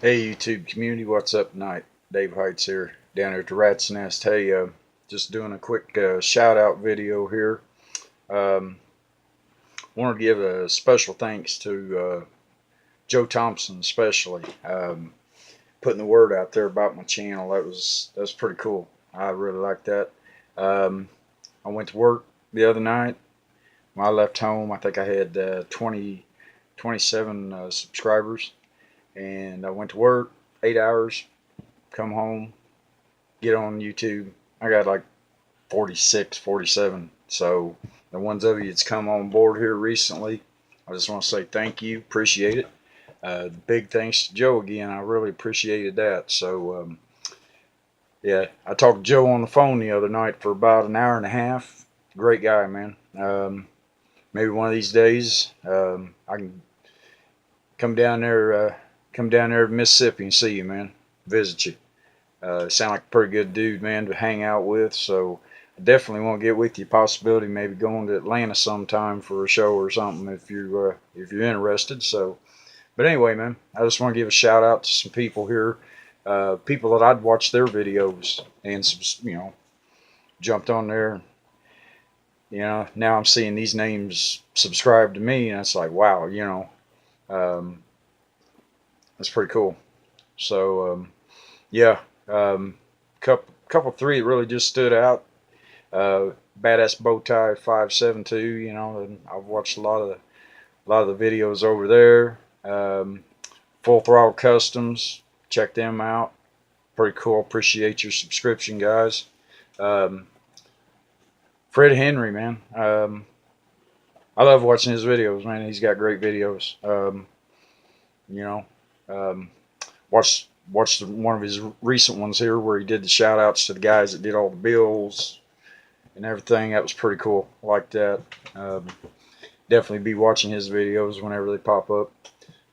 Hey YouTube community, what's up tonight? Dave Heights here, down here at the Rat's Nest. Hey, just doing a quick shout out video here. Um, Want to give a special thanks to Joe Thompson, especially putting the word out there about my channel. That was pretty cool. I really like that. Um, I went to work the other night. When I left home, I think I had 27 subscribers, and I went to work 8 hours. Come home, get on YouTube. I got like 46, 47. So the ones of you that's come on board here recently, I just want to say thank you, appreciate it. Big thanks to Joe again. I really appreciated that. So yeah, I talked to Joe on the phone the other night for about an hour and a half. Great guy, man. Maybe one of these days I can come down there, to Mississippi and see you, man. Visit you. Sound like a pretty good dude, man, to hang out with. So I definitely want to get with you. Possibility maybe going to Atlanta sometime for a show or something if you're interested. So, but anyway, man, I just want to give a shout out to some people here, people that I'd watched their videos and jumped on there. Now I'm seeing these names subscribe to me, and it's like, wow, um, that's pretty cool. So yeah, couple three that really just stood out. Badass Bowtie 572. And I've watched a lot of the videos over there. Full Throttle Customs, check them out. Pretty cool. Appreciate your subscription, guys. Um, Fred Henry, man. I love watching his videos, man. He's got great videos. You know, um, watched one of his recent ones here where he did the shout outs to the guys that did all the bills and everything. That was pretty cool. I like that. Um, Definitely be watching his videos whenever they pop up.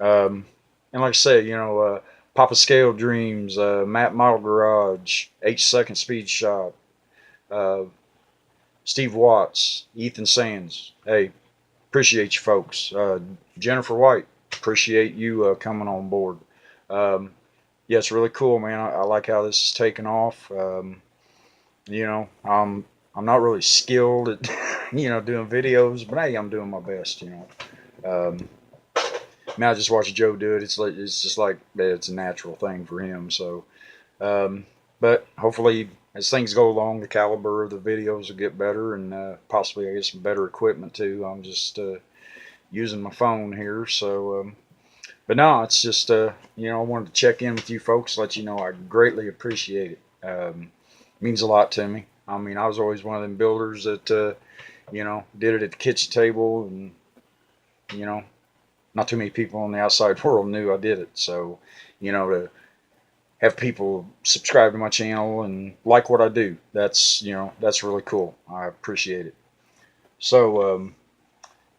And like I said, Papa Scale Dreams, Matt Model Garage, 8 Second Speed Shop, uh, Steve Watts, Ethan Sands. Hey, appreciate you folks. Jennifer White, appreciate you coming on board. Um, yeah, it's really cool, man. I like how this is taking off. You know, I'm not really skilled at doing videos, but hey, I'm doing my best. Um, I just watch Joe do it. It's just like it's a natural thing for him. So, um, but hopefully, as things go along, the caliber of the videos will get better, and possibly I get some better equipment too. I'm just using my phone here. So, but no, it's just I wanted to check in with you folks, let you know I greatly appreciate it. It means a lot to me. I mean, I was always one of them builders that did it at the kitchen table, and you know not too many people in the outside world knew I did it. So, to have people subscribe to my channel and like what I do, that's really cool. I appreciate it. So,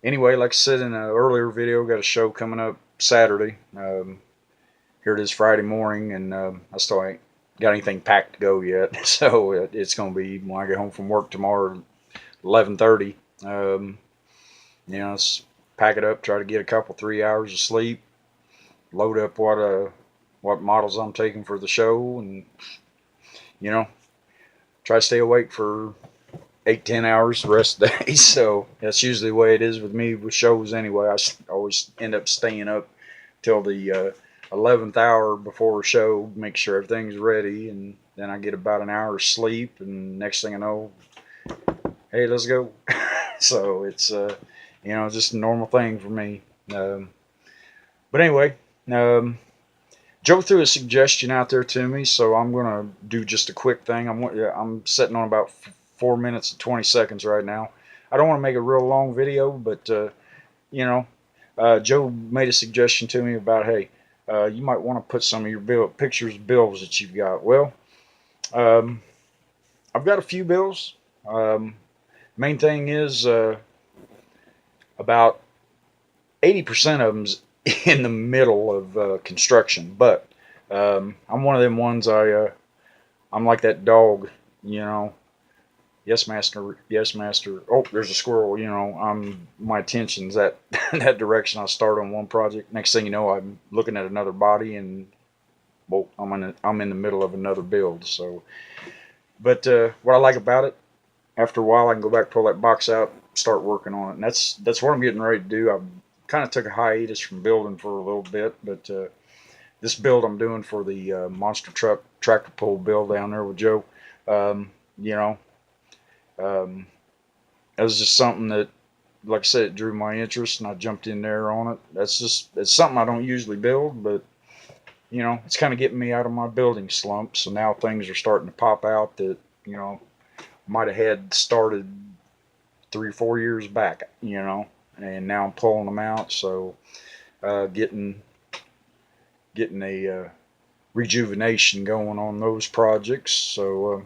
anyway, like I said in an earlier video, got a show coming up Saturday. Here it is Friday morning, and I still ain't got anything packed to go yet. So it's going to be when I get home from work tomorrow, 11:30. Let's pack it up, try to get a couple 3 hours of sleep, load up what models I'm taking for the show, and you know try to stay awake for 8-10 hours the rest of the day. So that's usually the way it is with me with shows anyway. I always end up staying up till the 11th hour before a show, make sure everything's ready, and then I get about an hour of sleep, and next thing I know, hey, let's go. So it's just a normal thing for me. Um, but anyway, um, Joe threw a suggestion out there to me, so I'm gonna do just a quick thing. I'm sitting on about 4 minutes and 20 seconds right now. I don't want to make a real long video, but you know, Joe made a suggestion to me about, hey, you might want to put some of your pictures of bills that you've got. Well, um, I've got a few bills. Main thing is about 80% of them's in the middle of construction, but I'm one of them ones. I'm like that dog, you know. Yes, master. Yes, master. Oh, there's a squirrel. My attention's that that direction. I start on one project. Next thing you know, I'm looking at another body, and Well, I'm in the middle of another build. So, but what I like about it, after a while, I can go back, pull that box out, start working on it, and that's what I'm getting ready to do. I kind of took a hiatus from building for a little bit, but this build I'm doing for the monster truck tractor pull build down there with Joe, um, you know, um, it was just something that, like I said, it drew my interest, and I jumped in there on it. It's something I don't usually build, but it's kind of getting me out of my building slump. So now things are starting to pop out that might have had started 3 or 4 years back, and now I'm pulling them out. So getting a rejuvenation going on those projects. So,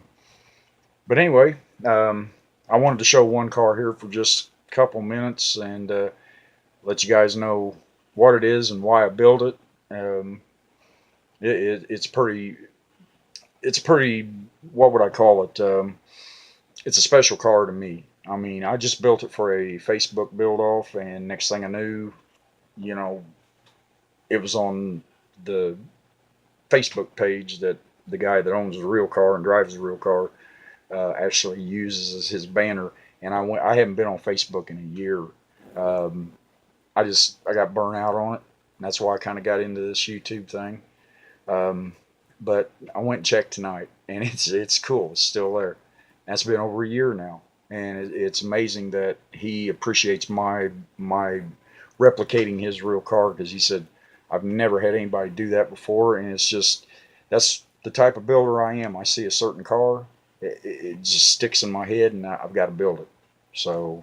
but anyway, I wanted to show one car here for just a couple minutes and let you guys know what it is and why I built it. Um, it's pretty. It's pretty. What would I call it? It's a special car to me. I mean, I just built it for a Facebook build off, and next thing I knew, you know, it was on the Facebook page that the guy that owns the real car and drives the real car actually uses as his banner. And I haven't been on Facebook in a year. Um, I got burnt out on it. And that's why I kind of got into this YouTube thing. Um, but I went and checked tonight, and it's cool. It's still there. That's been over a year now, and it's amazing that he appreciates my replicating his real car, because he said I've never had anybody do that before, and it's just that's the type of builder I am. I see a certain car, it just sticks in my head, and I've got to build it. So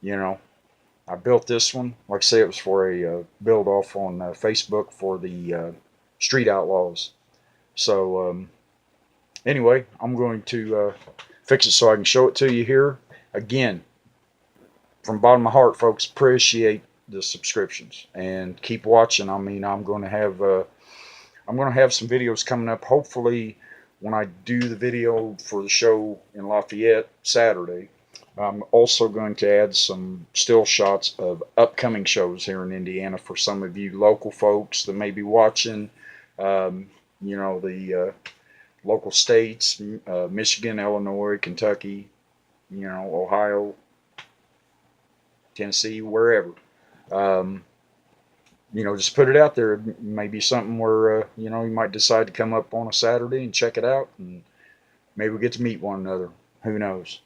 you know, I built this one. Like I say, it was for a build off on Facebook for the Street Outlaws. So anyway, I'm going to fix it so I can show it to you here. Again, from the bottom of my heart, folks, appreciate the subscriptions and keep watching. I mean, I'm going to have some videos coming up. Hopefully, when I do the video for the show in Lafayette Saturday, I'm also going to add some still shots of upcoming shows here in Indiana for some of you local folks that may be watching. The local states, Michigan, Illinois, Kentucky, Ohio, Tennessee, wherever. Um, just put it out there. It may be something where, you might decide to come up on a Saturday and check it out, and maybe we get to meet one another. Who knows?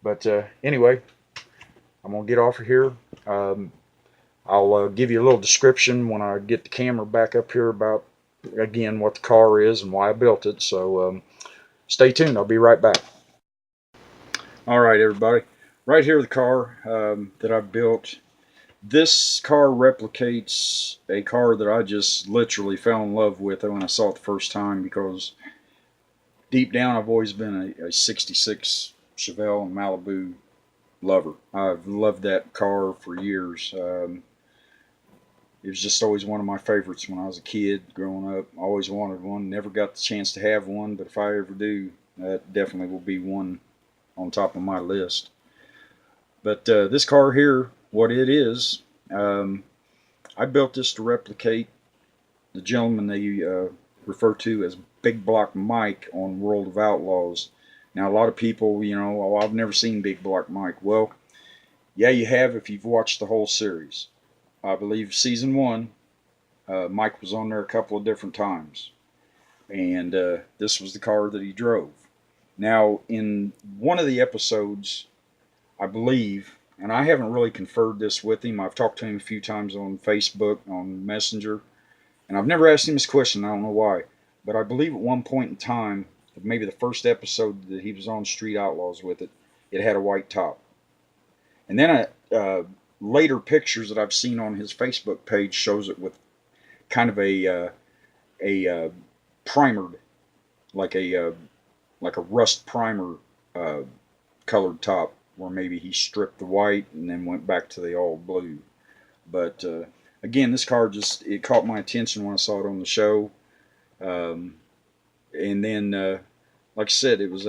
But anyway, I'm going to get off of here. I'll give you a little description when I get the camera back up here about, again, what the car is and why I built it. So stay tuned. I'll be right back. All right, everybody. Right here, the car that I built. This car replicates a car that I just literally fell in love with when I saw it the first time, because deep down I've always been a 66 Chevelle Malibu lover. I've loved that car for years. It was just always one of my favorites when I was a kid growing up. I always wanted one. Never got the chance to have one, but if I ever do, that definitely will be one on top of my list. But this car here, what it is, I built this to replicate the gentleman they refer to as Big Block Mike on World of Outlaws. Now, a lot of people, oh, I've never seen Big Block Mike. Well, yeah, you have if you've watched the whole series. I believe season 1, Mike was on there a couple of different times. And this was the car that he drove. Now, in one of the episodes, I believe, and I haven't really conferred this with him. I've talked to him a few times on Facebook, on Messenger, and I've never asked him this question. I don't know why. But I believe at one point in time, maybe the first episode that he was on Street Outlaws with it, it had a white top. And then later pictures that I've seen on his Facebook page shows it with kind of a primered, like a rust primer colored top, where maybe he stripped the white and then went back to the all blue. But again, this car it caught my attention when I saw it on the show. And then, like I said, it was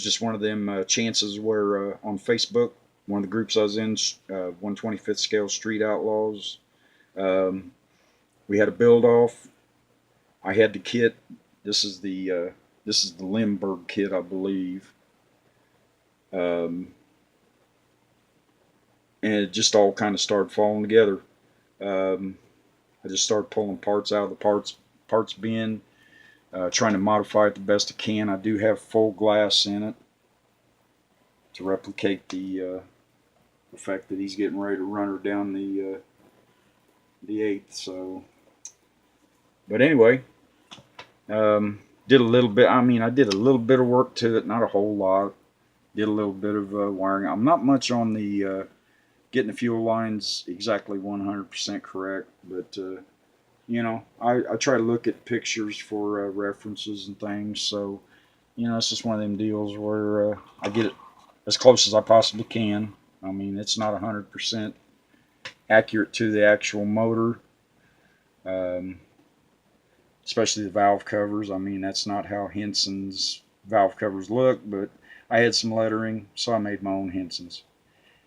just one of them chances where on Facebook, one of the groups I was in, 125th Scale Street Outlaws, we had a build off. I had the kit. This is the Limburg kit, I believe. Um, and it just all kind of started falling together. Um, I just started pulling parts out of the parts bin, trying to modify it the best I can. I do have full glass in it to replicate the fact that he's getting ready to run her down the eighth. So, but anyway, did a little bit. I mean, I did a little bit of work to it, not a whole lot. Did a little bit of wiring. I'm not much on the getting the fuel lines exactly 100% correct, but I try to look at pictures for references and things. So, it's just one of them deals where I get it as close as I possibly can. I mean, it's not 100% accurate to the actual motor, um, especially the valve covers. I mean, that's not how Henson's valve covers look, but I had some lettering, so I made my own Henson's.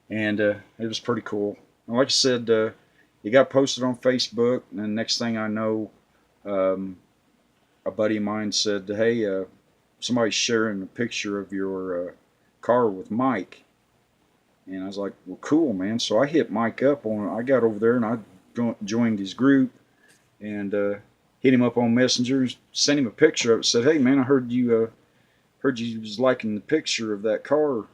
And it was pretty cool. And like I said, it got posted on Facebook, and the next thing I know, um, a buddy of mine said, "Hey, somebody's sharing a picture of your car with Mike." And I was like, "Well, cool, man." So I hit Mike up on. I got over there and I joined his group and hit him up on Messenger, sent him a picture of it. Said, "Hey, man, I heard you was liking the picture of that car."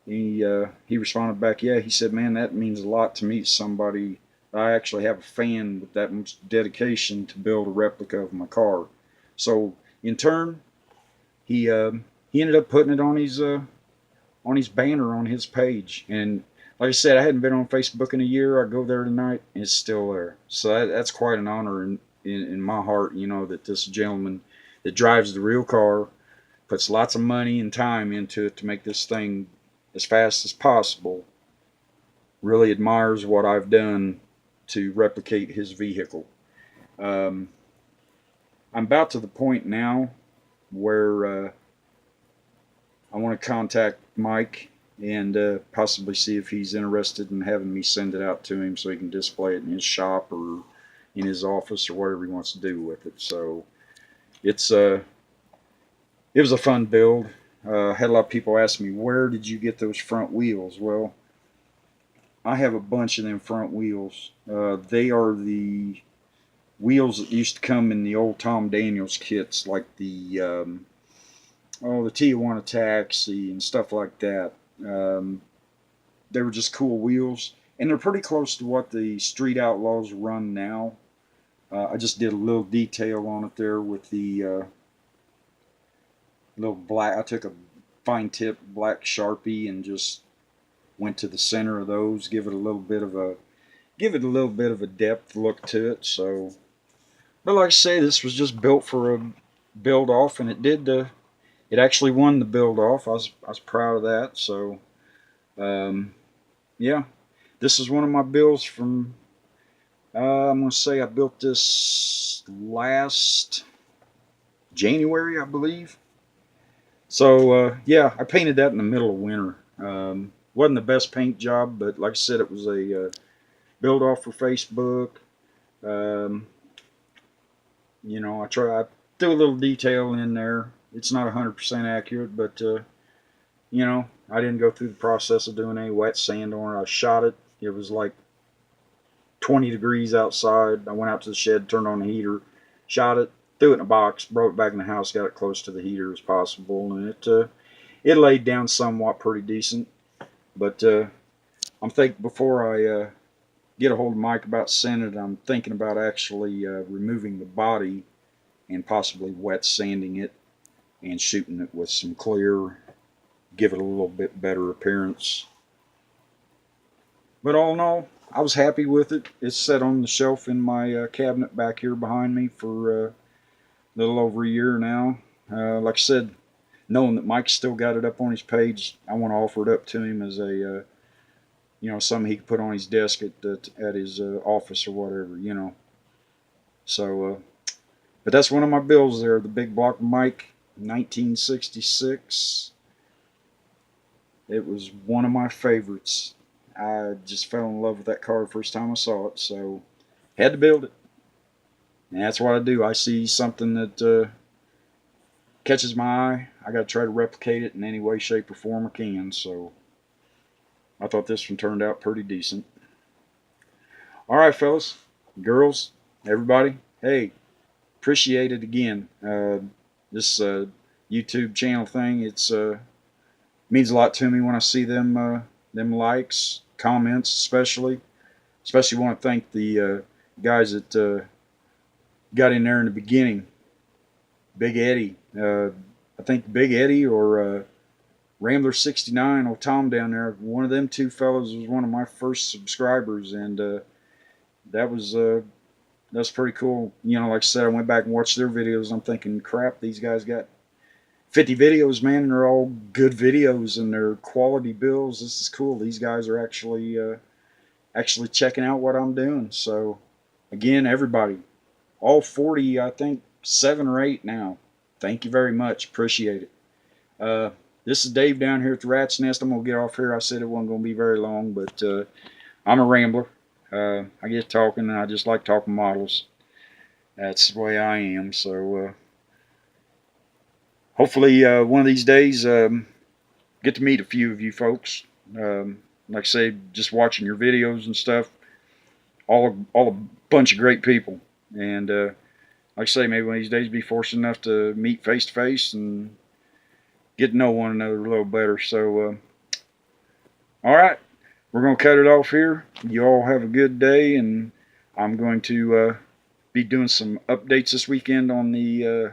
He responded back, "Yeah." He said, "Man, that means a lot to meet somebody. I actually have a fan with that much dedication to build a replica of my car." So in turn, he ended up putting it on his banner on his page. And like I said, I hadn't been on Facebook in a year. I go there tonight, and it's still there. So that's quite an honor in my heart. That this gentleman that drives the real car puts lots of money and time into it to make this thing as fast as possible, really admires what I've done to replicate his vehicle. Um, I'm about to the point now where I want to contact Mike and possibly see if he's interested in having me send it out to him so he can display it in his shop or in his office or whatever he wants to do with it. So it's it was a fun build. Had a lot of people ask me, "Where did you get those front wheels?" Well, I have a bunch of them front wheels. They are the wheels that used to come in the old Tom Daniels kits, like the Tijuana Taxi and stuff like that. Um, they were just cool wheels, and they're pretty close to what the Street Outlaws run now. I just did a little detail on it there with the little black. I took a fine tip black Sharpie and just went to the center of those, give it a little bit of a depth look to it. So, but like I say, this was just built for a build off, and it did. It actually won the build off. I was proud of that. So, um, yeah, this is one of my builds from. I'm gonna say I built this last January, I believe. So yeah, I painted that in the middle of winter. Wasn't the best paint job, but like I said, it was a build off for Facebook. Um, I do a little detail in there. It's not 100% accurate, but I didn't go through the process of doing any wet sand on it. I shot it. It was like 20 degrees outside. I went out to the shed, turned on the heater, shot it, threw it in a box, brought it back in the house, got it close to the heater as possible, and it laid down somewhat pretty decent. But I'm thinking before I get a hold of Mike about sending it, I'm thinking about actually removing the body and possibly wet sanding it and shooting it with some clear, give it a little bit better appearance. But all in all, I was happy with it. It's set on the shelf in my cabinet back here behind me for a little over a year now. Like I said, knowing that Mike's still got it up on his page, I want to offer it up to him as a something he could put on his desk at his office or whatever. So, but that's one of my builds there, the Big Block Mike, 1966. It was one of my favorites. I just fell in love with that car the first time I saw it, so had to build it. And that's what I do. I see something that catches my eye, I got to try to replicate it in any way, shape, or form I can. So I thought this one turned out pretty decent. All right, fellas, girls, everybody. Hey, appreciate it again. This YouTube channel thing, it's means a lot to me when I see them likes, comments, especially want to thank the guys that got in there in the beginning. Big Eddie, I think Big Eddie or Rambler 69 or Tom down there. One of them two fellows was one of my first subscribers, and that was pretty cool. You know, like I said, I went back and watched their videos. I'm thinking, crap, these guys got 50 videos, man, and they're all good videos and they're quality builds. This is cool. These guys are actually checking out what I'm doing. So, again, everybody, all 40, I think 7 or 8 now. Thank you very much. Appreciate it. This is Dave down here at the Rat's Nest. I'm going to get off here. I said it wasn't going to be very long, but I'm a rambler. I get talking, and I just like talking models. That's the way I am. So hopefully one of these days get to meet a few of you folks. Like I say, just watching your videos and stuff, all a bunch of great people. And like I say, maybe one of these days be fortunate enough to meet face to face and get to know one another a little better. So, all right, we're going to cut it off here. You all have a good day, and I'm going to be doing some updates this weekend on the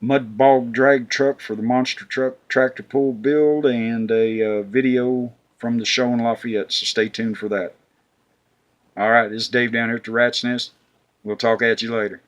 mud bog drag truck for the monster truck tractor pull build, and a video from the show in Lafayette, so stay tuned for that. All right, this is Dave down here at the Rat's Nest. We'll talk at you later.